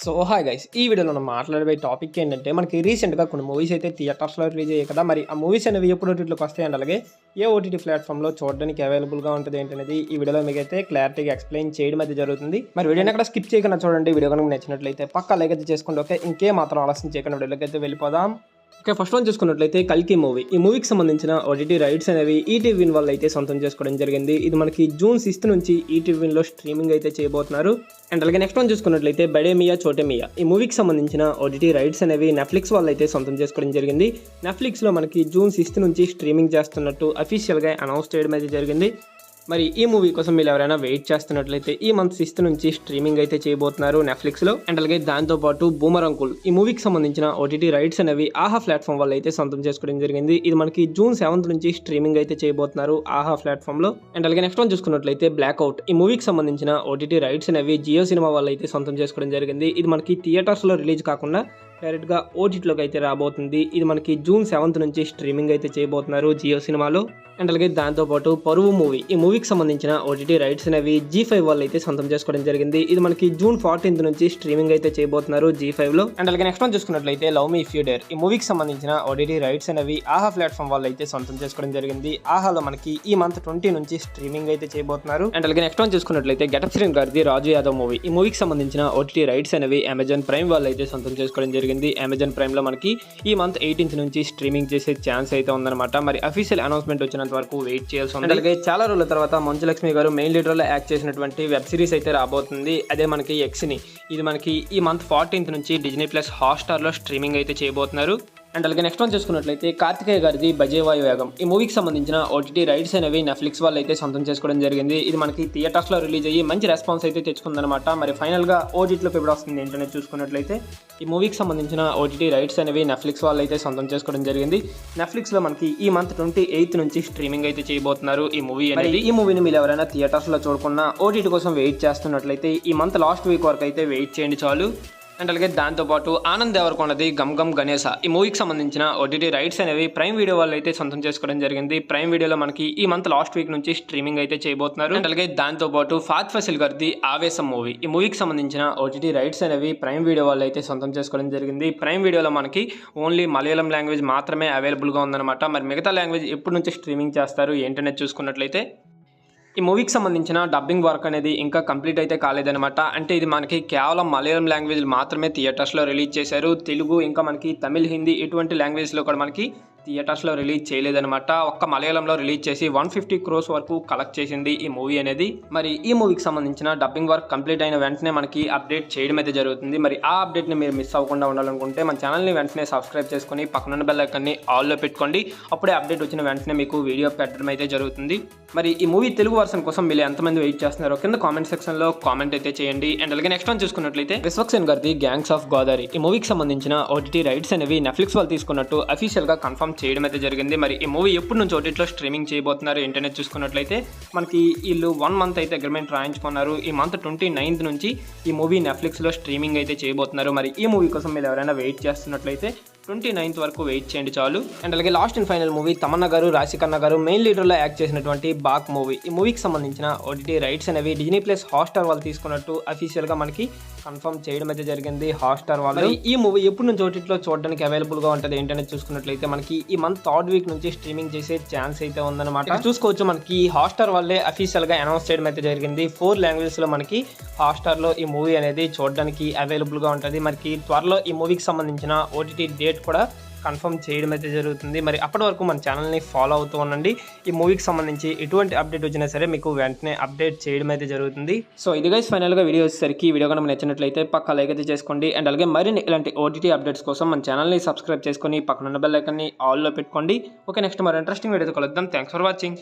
So hi guys, ఈ వీడియోలో మనం మాట్లాడే టాపిక్ ఏంటంటే మనకి రీసెంట్గా కొన్ని మూవీస్ అయితే థియేటర్స్లో రిలీజ్ అయ్యాయి కదా. మరి ఆ మూవీస్ అనేవి ఎప్పుడు ఓటీటీలోకి వస్తాయి అండ్ అలాగే ఏ ఓటీటీ ప్లాట్ఫామ్లో చూడడానికి అవైలబుల్గా ఉంటుంది ఏంటనేది ఈ వీడియోలో మీకు అయితే క్లారిటీగా ఎక్స్ప్లెయిన్ చేయడం అయితే జరుగుతుంది. మరి వీడియోని అక్కడ స్కిప్ చేయకుండా చూడండి. వీడియో కనుక నచ్చినట్లయితే పక్కా లైక్ అయితే చేసుకోండి. ఓకే, ఇంకే మాత్రం ఆలస్యం చేయకుండా వీడియోలోకి అయితే వెళ్ళిపోదాం. ఓకే, ఫస్ట్ వన్ చూసుకున్నట్లయితే కల్కి మూవీ. ఈ మూవీకి సంబంధించిన ఓటీటీ రైట్స్ అనేవి ఈటీవీ విన్ వాళ్ళు అయితే సొంతం చేసుకోవడం జరిగింది. ఇది మనకి జూన్ 6 నుంచి ఈటీవీ విన్లో స్ట్రీమింగ్ అయితే చేయబోతున్నారు. అండ్ అలాగే నెక్స్ట్ వన్ చూసుకున్నట్లయితే బడే మియా చోటే మియా. ఈ మూవీకి సంబంధించిన ఓటీటీ రైట్స్ అనేవి నెట్ఫ్లిక్స్ వాళ్ళు అయితే సొంతం చేసుకోవడం జరిగింది. నెట్ఫ్లిక్స్లో మనకి జూన్ 6 నుంచి స్ట్రీమింగ్ చేస్తున్నట్టు అఫీషియల్గా అనౌన్స్ చేయడం అయితే జరిగింది. మరి ఈ మూవీ కోసం మీరు ఎవరైనా వెయిట్ చేస్తున్నట్లయితే ఈ మంత్ 6 నుంచి స్ట్రీమింగ్ అయితే చేయబోతున్నారు నెట్ఫ్లిక్స్లో. అండ్ అలాగే దాంతోపాటు బూమరంకుల్ ఈ మూవీకి సంబంధించిన ఓటీటీ రైట్స్ అనేవి ఆహా ప్లాట్ఫామ్ వాళ్ళు అయితే సొంతం చేసుకోవడం జరిగింది. ఇది మనకి జూన్ 7 నుంచి స్ట్రీమింగ్ అయితే చేయబోతున్నారు ఆహా ప్లాట్ఫామ్లో. అండ్ అలాగే నెక్స్ట్ వన్ చూసుకున్నట్లయితే బ్లాక్అవుట్. ఈ మూవీకి సంబంధించిన ఓటీటీ రైట్స్ అనేవి జియో సినిమా వాళ్ళు అయితే సొంతం చేసుకోవడం జరిగింది. ఇది మనకి థియేటర్స్లో రిలీజ్ కాకుండా డైరెక్ట్గా ఓటీటీలోకి అయితే రాబోతుంది. ఇది మనకి జూన్ 7 నుంచి స్ట్రీమింగ్ అయితే చేయబోతున్నారు జియో సినిమాలో. అండ్ అలాగే దాంతోపాటు పరువు మూవీ. ఈ మూవీకి సంబంధించిన ఓటీటీ రైట్స్ అనేవి G5 వాళ్ళు అయితే సొంతం చేసుకోవడం జరిగింది. ఇది మనకి జూన్ 14 నుంచి స్ట్రీమింగ్ అయితే చేయబోతున్నారు G5లో. అండ్ అలాగే నెక్స్ట్ వన్ చూసుకున్నట్లయితే love me if you dare. ఈ మూవీకి సంబంధించిన ఓటీటీ రైట్స్ అనేవి ఆహా ప్లాట్ఫామ్ వాళ్ళు అయితే సొంతం చేసుకోవడం జరిగింది. ఆహాలో మనకి ఈ మంత్ 20 నుంచి స్ట్రీమింగ్ అయితే చేయబోతున్నారు. అండ్ అలాగే నెక్స్ట్ వన్ చూసుకున్నట్లయితే గెటప్ శ్రీన్ గారిది రాజు యాదవ్ మూవీ. ఈ మూవీకి సంబంధించిన ఓటీటీ రైట్స్ అనేవి అమెజాన్ ప్రైమ్ వాళ్ళు అయితే సొంతం చేసుకోవడం జరిగింది. అమెజాన్ ప్రైమ్ లో మనకి ఈ మంత్ 18 నుంచి స్ట్రీమింగ్ చేసే ఛాన్స్ అయితే ఉందన్నమాట. మరి అఫీషియల్ అనౌన్స్మెంట్ వచ్చినంత వరకు వెయిట్ చేయాల్సి ఉంది. అలాగే చాలా రోజుల తర్వాత మంచు లక్ష్మి గారు మెయిన్ లీడర్ లో యాక్ట్ చేసినటువంటి వెబ్ సిరీస్ అయితే రాబోతుంది. అదే మనకి ఎక్స్ని. ఇది మనకి ఈ మంత్ 14 నుంచి డిజ్నీ ప్లస్ హాట్స్టార్ లో స్ట్రీమింగ్ అయితే చేయబోతున్నారు. అండ్ అలాగే నెక్స్ట్ వన్ చూసుకున్నట్లయితే కార్తికేయ గారిది బజేవాయు వేగం. ఈ మూవీకి సంబంధించిన ఓటీటీ రైట్స్ అనేవి నెట్ఫ్లిక్స్ వాళ్ళు అయితే సొంతం చేసుకోవడం జరిగింది. ఇది మనకి థియేటర్స్లో రిలీజ్ అయ్యి మంచి రెస్పాన్స్ అయితే తెచ్చుకుందనమాట. మరి ఫైనల్గా ఓటీటీలోకి ఎప్పుడు వస్తుంది ఏంటనే చూసుకున్నట్లయితే ఈ మూవీకి సంబంధించిన ఓటీటీ రైట్స్ అనేవి నెట్ఫ్లిక్స్ వాళ్ళు అయితే సొంతం చేసుకోవడం జరిగింది. నెట్ఫ్లిక్స్లో మనకి ఈ మంత్ 28 నుంచి స్ట్రీమింగ్ అయితే చేయబోతున్నారు ఈ మూవీ అనేది. ఈ మూవీని మీరు ఎవరైనా థియేటర్స్లో చూడకుండా ఓటీటీ కోసం వెయిట్ చేస్తున్నట్లయితే ఈ మంత్ లాస్ట్ వీక్ వరకు అయితే వెయిట్ చేయండి చాలు. అండ్ అలాగే దాంతోపాటు ఆనంద్ దేవరకొండది గమ్ గమ్ గణేశ. ఈ మూవీకి సంబంధించిన ఓటీటీ రైట్స్ అనేవి ప్రైమ్ వీడియో వాళ్ళు అయితే సొంతం చేసుకోవడం జరిగింది. ప్రైమ్ వీడియోలో మనకి ఈ మంత్ లాస్ట్ వీక్ నుంచి స్ట్రీమింగ్ అయితే చేయబోతున్నారు. అండ్ అలాగే దాంతోపాటు ఫాత్ ఫసిల్ గారిది ఆవేశం మూవీ. ఈ మూవీకి సంబంధించిన ఓటీటీ రైట్స్ అనేవి ప్రైమ్ వీడియో వాళ్ళు అయితే సొంతం చేసుకోవడం జరిగింది. ప్రైమ్ వీడియోలో మనకి ఓన్లీ మలయాళం లాంగ్వేజ్ మాత్రమే అవైలబుల్గా ఉందన్నమాట. మరి మిగతా లాంగ్వేజ్ ఎప్పటి నుంచి స్ట్రీమింగ్ చేస్తారు ఏంటనేది చూసుకున్నట్లయితే ఈ మూవీకి సంబంధించిన డబ్బింగ్ వర్క్ అనేది ఇంకా కంప్లీట్ అయితే కాలేదనమాట. అంటే ఇది మనకి కేవలం మలయాళం లాంగ్వేజ్ మాత్రమే థియేటర్స్లో రిలీజ్ చేశారు. తెలుగు ఇంకా మనకి తమిళ్, హిందీ ఇటువంటి లాంగ్వేజ్లో కూడా మనకి థియేటర్స్లో రిలీజ్ చేయలేదనమాట. ఒక్క మలయాళంలో రిలీజ్ చేసి 150 crores వరకు కలెక్ట్ చేసింది ఈ మూవీ అనేది. మరి ఈ మూవీకి సంబంధించిన డబ్బింగ్ వర్క్ కంప్లీట్ అయిన వెంటనే మనకి అప్డేట్ చేయడం అయితే జరుగుతుంది. మరి ఆ అప్డేట్ని మీరు మిస్ అవ్వకుండా ఉండాలనుకుంటే మన ఛానల్ని వెంటనే సబ్స్క్రైబ్ చేసుకుని పక్కనున్న బెల్ ఐకాన్ని ఆల్లో పెట్టుకోండి. అప్పుడే అప్డేట్ వచ్చిన వెంటనే మీకు వీడియో పెట్టడం అయితే జరుగుతుంది. మరి ఈ మూవీ తెలుగు వర్షన్ కోసం మీరు ఎంతమంది వెయిట్ చేస్తున్నారో కింద కామెంట్ సెక్షన్లో కామెంట్ అయితే చేయండి. అండ్ అలాగే నెక్స్ట్ వన్ చూసుకున్నట్లయితే విశ్వక్సేన్ గారిది గ్యాంగ్స్ ఆఫ్ గోదావరి. ఈ మూవీకి సంబంధించిన ఓటీటీ రైట్స్ అనేవి నెట్ఫ్లిక్స్ వాళ్ళు తీసుకున్నట్టు అఫీషియల్గా కన్ఫర్మ్ చేయడం అయితే జరిగింది. మరి ఈ మూవీ ఎప్పటి నుంచి ఓటీటీలో స్ట్రీమింగ్ చేయబోతున్నారు ఇంటర్నెట్ చూసుకున్నట్లయితే మనకి వీళ్ళు 1 month అయితే అగ్రిమెంట్ రాయించుకున్నారు. ఈ మంత్ 29th నుంచి ఈ మూవీ నెట్ఫ్లిక్స్లో స్ట్రీమింగ్ అయితే చేయబోతున్నారు. మరి ఈ మూవీ కోసం మీరు ఎవరైనా వెయిట్ చేస్తున్నట్లయితే 29th వరకు వెయిట్ చేయండి చాలు. అండ్ అలాగే last and final movie Tamannaah గారు, రాశిఖన్నా గారు మెయిన్ లీడర్లో యాక్ట్ చేసినటువంటి బాక్ మూవీ. ఈ మూవీకి సంబంధించిన ఓటీటీ రైట్స్ అనేవి డిజ్నీ ప్లస్ హాట్స్టార్ వాళ్ళు తీసుకున్నట్టు అఫీషియల్గా మనకి కన్ఫర్మ్ చేయడం అయితే జరిగింది హాట్స్టార్ వాళ్ళు. ఈ మూవీ ఎప్పుడు నుంచి ఓటీటీలో చూడడానికి అవైలబుల్గా ఉంటుంది ఏంటనేది చూసుకున్నట్లయితే మనకి ఈ మంత్ 3rd week నుంచి స్ట్రీమింగ్ చేసే ఛాన్స్ అయితే ఉందన్నమాట. చూసుకోవచ్చు మనకి హాట్స్టార్ వాళ్ళే అఫీషియల్గా అనౌన్స్ చేయడం అయితే జరిగింది. 4 languages లో మనకి హాట్స్టార్లో ఈ మూవీ అనేది చూడడానికి అవైలబుల్గా ఉంటుంది. మనకి త్వరలో ఈ మూవీకి సంబంధించిన ఓటీటీ డేట్ కూడా కన్ఫర్మ్ చేయడం అయితే జరుగుతుంది. మరి అప్పటి వరకు మన ఛానల్ని ఫాలో అవుతూ ఉండండి. ఈ మూవీకి సంబంధించి ఎటువంటి అప్డేట్ వచ్చినా సరే మీకు వెంటనే అప్డేట్ చేయడం అయితే జరుగుతుంది. సో ఇది గైస్ ఫైనల్గా వీడియో వచ్చేసరికి వీడియో కనుక నచ్చినట్లయితే పక్కా లైక్ అయితే చేసుకోండి. అండ్ అలాగే మరిన్ని ఇలాంటి ఓటీటీ అప్డేట్స్ కోసం మన ఛానల్ని సబ్స్క్రైబ్ చేసుకొని పక్కనున్న బెల్ ఐకాన్ని ఆల్లో పెట్టుకోండి. ఓకే, నెక్స్ట్ మరి ఇంట్రెస్టింగ్ వీడియోతో కలుద్దాం. Thanks for watching.